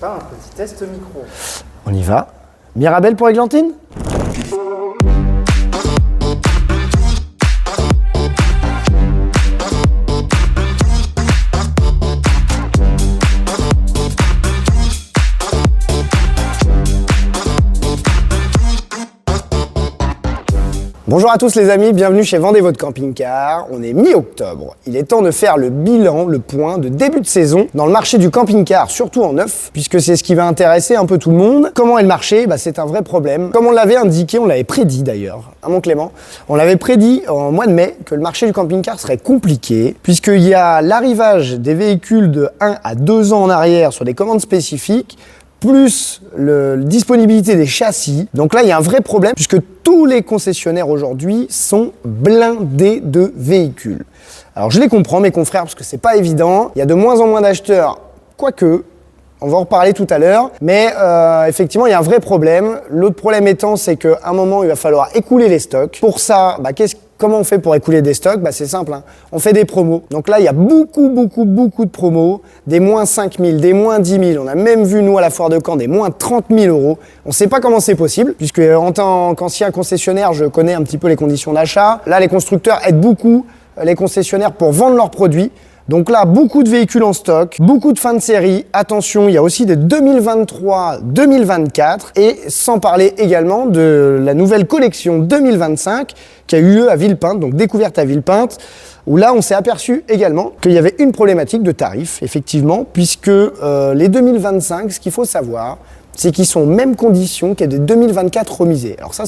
Un petit test micro. On y va. Mirabelle pour Églantine ? Bonjour à tous les amis, bienvenue chez Vendez votre camping-car. On est mi-octobre. Il est temps de faire le bilan, le point de début de saison dans le marché du camping-car, surtout en neuf, puisque c'est ce qui va intéresser un peu tout le monde. Comment est le marché ? C'est un vrai problème. Comme on l'avait indiqué, on l'avait prédit d'ailleurs, à mon Clément, on l'avait prédit en mois de mai que le marché du camping-car serait compliqué, puisqu'il y a l'arrivage des véhicules de 1 à 2 ans en arrière sur des commandes spécifiques, plus la disponibilité des châssis. Donc là, il y a un vrai problème puisque tous les concessionnaires aujourd'hui sont blindés de véhicules. Alors je les comprends, mes confrères, parce que c'est pas évident. Il y a de moins en moins d'acheteurs, quoique, on va en reparler tout à l'heure. Mais effectivement, il y a un vrai problème. L'autre problème étant, c'est qu'à un moment, il va falloir écouler les stocks. Pour ça, comment on fait pour écouler des stocks ? C'est simple, on fait des promos. Donc là, il y a beaucoup de promos, des moins 5 000, des moins 10 000. On a même vu, nous, à la foire de Caen, des moins 30 000 euros. On ne sait pas comment c'est possible, puisque en tant qu'ancien concessionnaire, je connais un petit peu les conditions d'achat. Là, les constructeurs aident beaucoup les concessionnaires pour vendre leurs produits. Donc là, beaucoup de véhicules en stock, beaucoup de fins de série. Attention, il y a aussi des 2023-2024 et sans parler également de la nouvelle collection 2025 qui a eu lieu à Villepinte, donc découverte à Villepinte, où là, on s'est aperçu également qu'il y avait une problématique de tarif, effectivement, puisque les 2025, ce qu'il faut savoir, c'est qu'ils sont aux mêmes conditions que des 2024 remisés. Alors ça,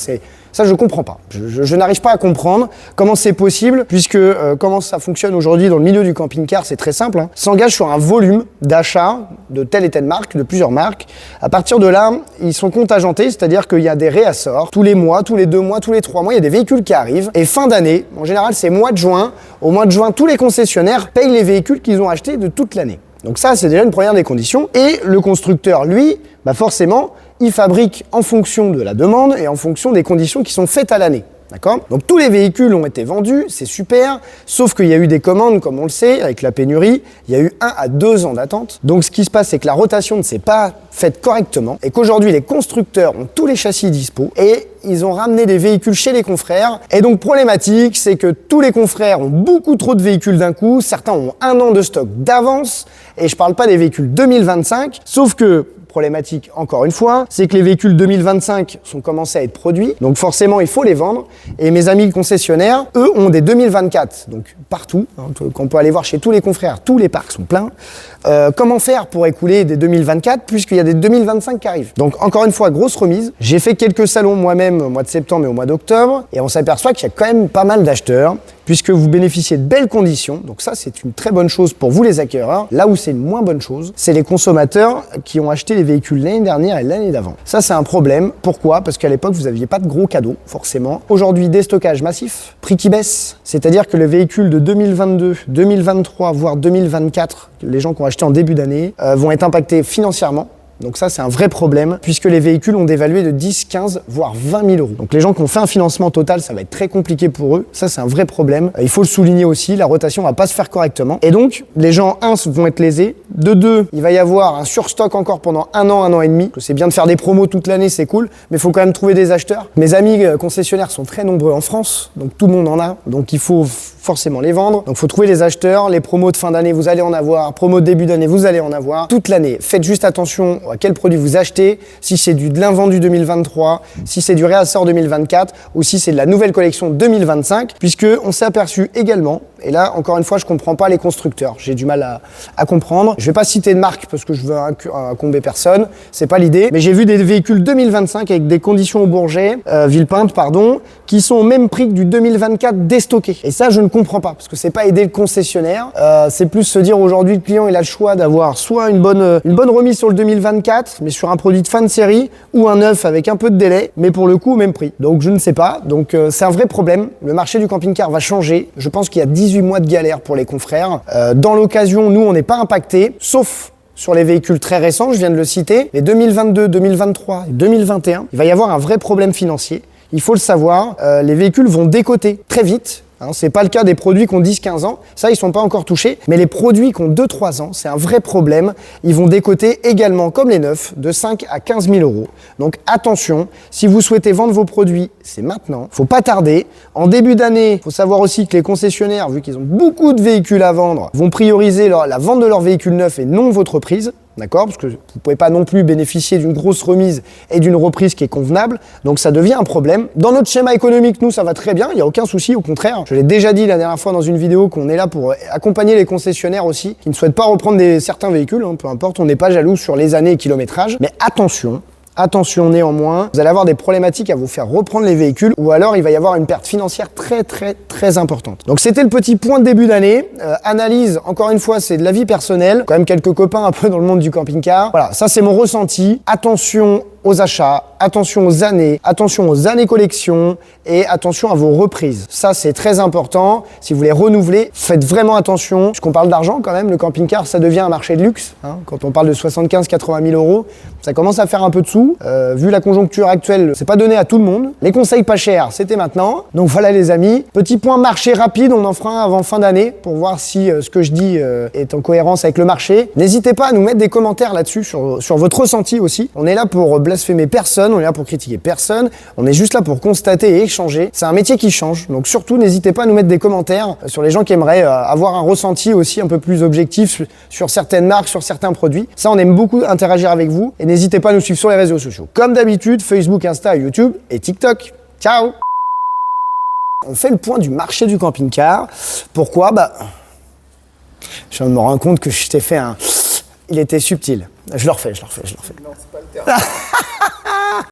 je comprends pas. Je n'arrive pas à comprendre comment c'est possible, puisque comment ça fonctionne aujourd'hui dans le milieu du camping-car, c'est très simple. S'engage sur un volume d'achat de telle et telle marque, de plusieurs marques. À partir de là, ils sont contingentés, c'est-à-dire qu'il y a des réassorts tous les mois, tous les 2 mois, tous les 3 mois, il y a des véhicules qui arrivent. Et fin d'année, en général, c'est mois de juin. Au mois de juin, tous les concessionnaires payent les véhicules qu'ils ont achetés de toute l'année. Donc ça, c'est déjà une première des conditions. Et le constructeur, lui, forcément, il fabrique en fonction de la demande et en fonction des conditions qui sont faites à l'année. D'accord ? Donc tous les véhicules ont été vendus, c'est super, sauf qu'il y a eu des commandes, comme on le sait, avec la pénurie, il y a eu 1 à 2 ans d'attente. Donc ce qui se passe, c'est que la rotation ne s'est pas faite correctement et qu'aujourd'hui les constructeurs ont tous les châssis dispo et ils ont ramené des véhicules chez les confrères. Et donc problématique, c'est que tous les confrères ont beaucoup trop de véhicules d'un coup, certains ont 1 an de stock d'avance et je parle pas des véhicules 2025, sauf que problématique, encore une fois, c'est que les véhicules 2025 sont commencés à être produits, donc forcément il faut les vendre, et mes amis concessionnaires, eux, ont des 2024, donc partout, qu'on peut aller voir chez tous les confrères, tous les parcs sont pleins. Comment faire pour écouler des 2024, puisqu'il y a des 2025 qui arrivent ? Donc encore une fois, grosse remise. J'ai fait quelques salons moi-même au mois de septembre et au mois d'octobre, et on s'aperçoit qu'il y a quand même pas mal d'acheteurs, puisque vous bénéficiez de belles conditions. Donc ça, c'est une très bonne chose pour vous les acquéreurs. Là où c'est une moins bonne chose, c'est les consommateurs qui ont acheté les véhicules l'année dernière et l'année d'avant. Ça, c'est un problème. Pourquoi ? Parce qu'à l'époque, vous n'aviez pas de gros cadeaux, forcément. Aujourd'hui, déstockage massif, prix qui baisse. C'est-à-dire que les véhicules de 2022, 2023, voire 2024, les gens qui ont acheté en début d'année, vont être impactés financièrement. Donc ça, c'est un vrai problème, puisque les véhicules ont dévalué de 10, 15, voire 20 000 euros. Donc les gens qui ont fait un financement total, ça va être très compliqué pour eux. Ça, c'est un vrai problème. Il faut le souligner aussi, la rotation va pas se faire correctement. Et donc, les gens, 1, vont être lésés. De 2, il va y avoir un surstock encore pendant 1 an et demi. C'est bien de faire des promos toute l'année, c'est cool, mais il faut quand même trouver des acheteurs. Mes amis concessionnaires sont très nombreux en France, donc tout le monde en a. Donc il faut forcément les vendre. Donc il faut trouver les acheteurs. Les promos de fin d'année, vous allez en avoir. Promos de début d'année, vous allez en avoir. Toute l'année. Faites juste attention à quel produit vous achetez, si c'est de l'invendu 2023, si c'est du réassort 2024 ou si c'est de la nouvelle collection 2025, puisque on s'est aperçu également, et là encore une fois je comprends pas les constructeurs, j'ai du mal à comprendre, je vais pas citer de marque parce que je veux incomber personne, c'est pas l'idée, mais j'ai vu des véhicules 2025 avec des conditions au Bourget, Villepinte pardon, qui sont au même prix que du 2024 déstocké, et ça je ne comprends pas, parce que c'est pas aider le concessionnaire, c'est plus se dire aujourd'hui le client il a le choix d'avoir soit une bonne remise sur le 2024, mais sur un produit de fin de série, ou un neuf avec un peu de délai, mais pour le coup au même prix. Donc je ne sais pas, donc c'est un vrai problème. Le marché du camping-car va changer. Je pense qu'il y a 18 mois de galère pour les confrères. Dans l'occasion, nous on n'est pas impactés, sauf sur les véhicules très récents, je viens de le citer, les 2022, 2023 et 2021. Il va y avoir un vrai problème financier. Il faut le savoir, les véhicules vont décoter très vite. Hein, c'est pas le cas des produits qui ont 10-15 ans, ça ils sont pas encore touchés, mais les produits qui ont 2-3 ans, c'est un vrai problème. Ils vont décoter également, comme les neufs, de 5 à 15 000 euros. Donc attention, si vous souhaitez vendre vos produits, c'est maintenant, faut pas tarder. En début d'année, faut savoir aussi que les concessionnaires, vu qu'ils ont beaucoup de véhicules à vendre, vont prioriser la vente de leurs véhicules neufs et non votre prise. D'accord? Parce que vous ne pouvez pas non plus bénéficier d'une grosse remise et d'une reprise qui est convenable. Donc ça devient un problème. Dans notre schéma économique, nous, ça va très bien. Il n'y a aucun souci, au contraire. Je l'ai déjà dit la dernière fois dans une vidéo qu'on est là pour accompagner les concessionnaires aussi, qui ne souhaitent pas reprendre certains véhicules. Hein, peu importe, on n'est pas jaloux sur les années et kilométrage. Mais attention. Attention néanmoins, vous allez avoir des problématiques à vous faire reprendre les véhicules ou alors il va y avoir une perte financière très importante. Donc c'était le petit point de début d'année. Analyse, encore une fois, c'est de la vie personnelle. Quand même quelques copains un peu dans le monde du camping-car. Voilà, ça c'est mon ressenti. Attention aux achats, attention aux années collection et attention à vos reprises. Ça, c'est très important. Si vous voulez renouveler, faites vraiment attention. Puisqu'on parle d'argent quand même, le camping-car, ça devient un marché de luxe. Hein. Quand on parle de 75-80 000 euros, ça commence à faire un peu de sous. Vu la conjoncture actuelle, c'est pas donné à tout le monde. Les conseils pas chers, c'était maintenant. Donc voilà les amis. Petit point marché rapide, on en fera un avant fin d'année pour voir si ce que je dis est en cohérence avec le marché. N'hésitez pas à nous mettre des commentaires là-dessus sur votre ressenti aussi. On est là pour blasphémer personne, on est là pour critiquer personne, on est juste là pour constater et échanger. C'est un métier qui change, donc surtout n'hésitez pas à nous mettre des commentaires sur les gens qui aimeraient avoir un ressenti aussi un peu plus objectif sur certaines marques, sur certains produits. Ça, on aime beaucoup interagir avec vous et n'hésitez pas à nous suivre sur les réseaux sociaux. Comme d'habitude, Facebook, Insta, YouTube et TikTok. Ciao! On fait le point du marché du camping-car. Pourquoi? Je viens de me rendre compte que je t'ai fait un... Il était subtil. Je le refais. Non, c'est pas le terme.